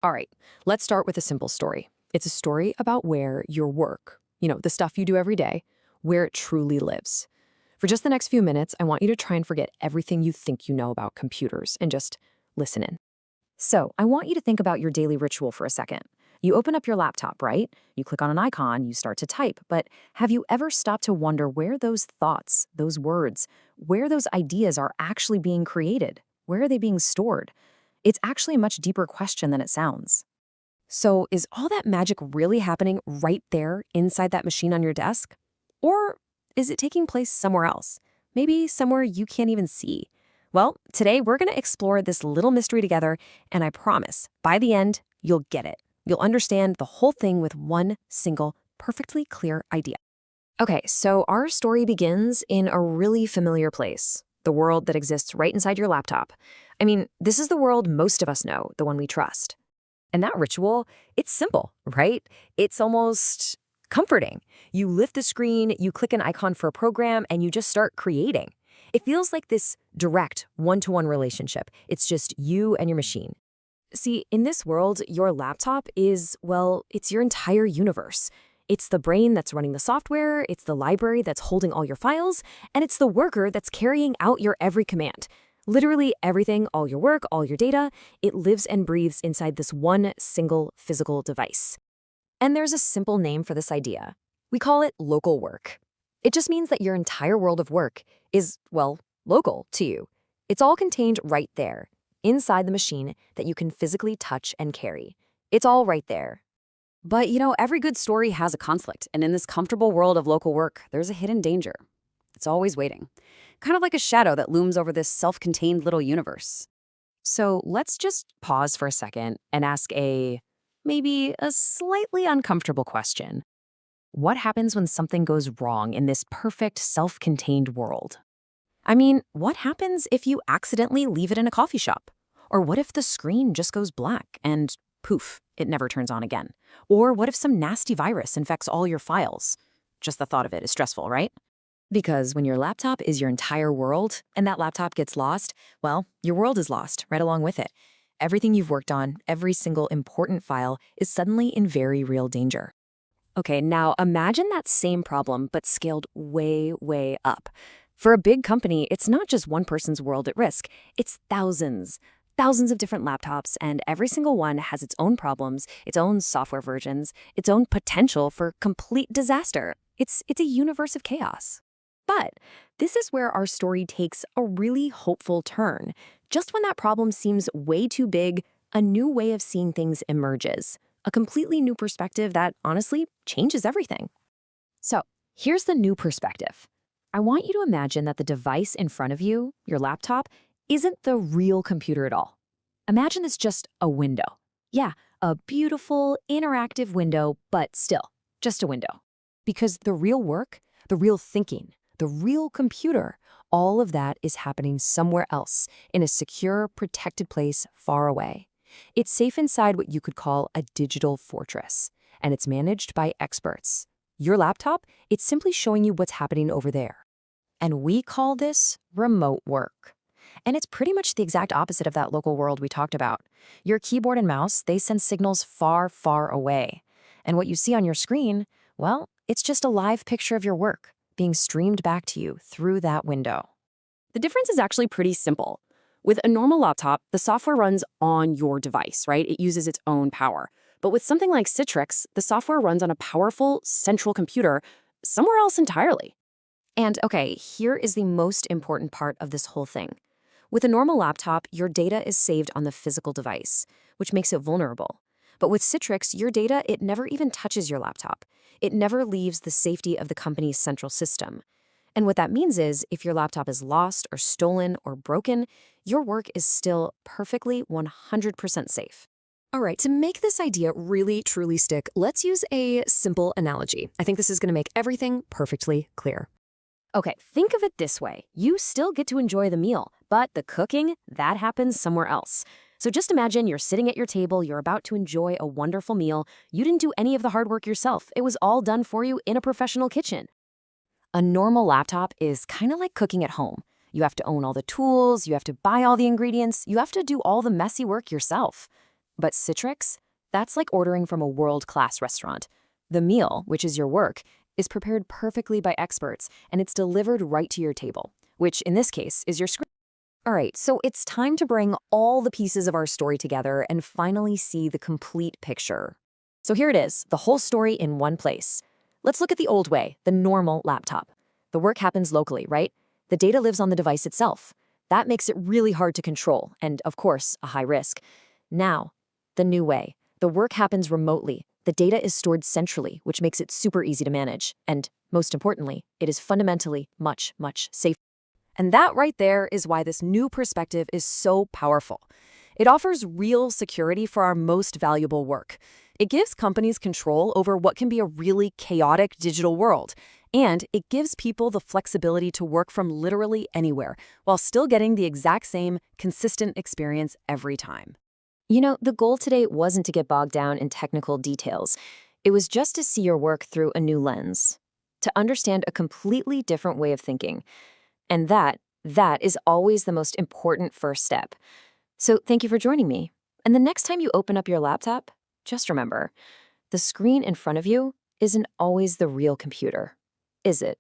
All right, let's start with a simple story. It's a story about where your work, the stuff you do every day, where it truly lives. For just the next few minutes, I want you to try and forget everything you think you know about computers and just listen in. So, I want you to think about your daily ritual for a second. You open up your laptop, right? You click on an icon, you start to type, but have you ever stopped to wonder where those thoughts, those words, where those ideas are actually being created? Where are they being stored? It's actually a much deeper question than it sounds. So, is all that magic really happening right there inside that machine on your desk? Or is it taking place somewhere else? Maybe somewhere you can't even see? Well, today we're going to explore this little mystery together, and I promise, by the end, you'll get it. You'll understand the whole thing with one single, perfectly clear idea. Okay, so our story begins in a really familiar place, the world that exists right inside your laptop. I mean, this is the world most of us know, the one we trust. And that ritual, it's simple, right? It's almost comforting. You lift the screen, you click an icon for a program, and you just start creating. It feels like this direct one-to-one relationship. It's just you and your machine. See, in this world, your laptop is, well, it's your entire universe. It's the brain that's running the software, it's the library that's holding all your files, and it's the worker that's carrying out your every command. Literally everything, all your work, all your data, it lives and breathes inside this one single physical device. And there's a simple name for this idea. We call it local work. It just means that your entire world of work is, well, local to you. It's all contained right there, inside the machine that you can physically touch and carry. It's all right there. But, every good story has a conflict, and in this comfortable world of local work, there's a hidden danger. It's always waiting. Kind of like a shadow that looms over this self-contained little universe. So let's just pause for a second and ask maybe a slightly uncomfortable question. What happens when something goes wrong in this perfect self-contained world? I mean, what happens if you accidentally leave it in a coffee shop? Or what if the screen just goes black and poof, it never turns on again? Or what if some nasty virus infects all your files? Just the thought of it is stressful, right? Because when your laptop is your entire world and that laptop gets lost, well, your world is lost right along with it. Everything you've worked on, every single important file, is suddenly in very real danger. Okay, now imagine that same problem, but scaled way, way up. For a big company, it's not just one person's world at risk. It's thousands of different laptops, and every single one has its own problems, its own software versions, its own potential for complete disaster. It's a universe of chaos. But this is where our story takes a really hopeful turn. Just when that problem seems way too big, a new way of seeing things emerges. A completely new perspective that, honestly, changes everything. So, here's the new perspective. I want you to imagine that the device in front of you, your laptop, isn't the real computer at all. Imagine it's just a window. Yeah, a beautiful, interactive window, but still, just a window. Because the real work, the real thinking, the real computer, all of that is happening somewhere else, in a secure, protected place far away. It's safe inside what you could call a digital fortress, and it's managed by experts. Your laptop, it's simply showing you what's happening over there. And we call this remote work. And it's pretty much the exact opposite of that local world we talked about. Your keyboard and mouse, they send signals far, far away. And what you see on your screen, well, it's just a live picture of your work being streamed back to you through that window. The difference is actually pretty simple. With a normal laptop, the software runs on your device, right? It uses its own power. But with something like Citrix, the software runs on a powerful central computer somewhere else entirely. And okay, here is the most important part of this whole thing. With a normal laptop, your data is saved on the physical device, which makes it vulnerable. But with Citrix, your data, it never even touches your laptop. It never leaves the safety of the company's central system. And what that means is, if your laptop is lost or stolen or broken, your work is still perfectly 100% safe. All right, to make this idea really, truly stick, let's use a simple analogy. I think this is going to make everything perfectly clear. Okay, think of it this way. You still get to enjoy the meal, but the cooking, that happens somewhere else. So just imagine you're sitting at your table, you're about to enjoy a wonderful meal. You didn't do any of the hard work yourself. It was all done for you in a professional kitchen. A normal laptop is kind of like cooking at home. You have to own all the tools, you have to buy all the ingredients, you have to do all the messy work yourself. But Citrix? That's like ordering from a world-class restaurant. The meal, which is your work, is prepared perfectly by experts, and it's delivered right to your table, which in this case is your screen. All right, so it's time to bring all the pieces of our story together and finally see the complete picture. So here it is, the whole story in one place. Let's look at the old way, the normal laptop. The work happens locally, right? The data lives on the device itself. That makes it really hard to control and, of course, a high risk. Now, the new way. The work happens remotely. The data is stored centrally, which makes it super easy to manage. And, most importantly, it is fundamentally much, much safer. And that right there is why this new perspective is so powerful. It offers real security for our most valuable work. It gives companies control over what can be a really chaotic digital world. And it gives people the flexibility to work from literally anywhere, while still getting the exact same, consistent experience every time. You know, the goal today wasn't to get bogged down in technical details. It was just to see your work through a new lens, to understand a completely different way of thinking. And that is always the most important first step. So thank you for joining me. And the next time you open up your laptop, just remember, the screen in front of you isn't always the real computer, is it?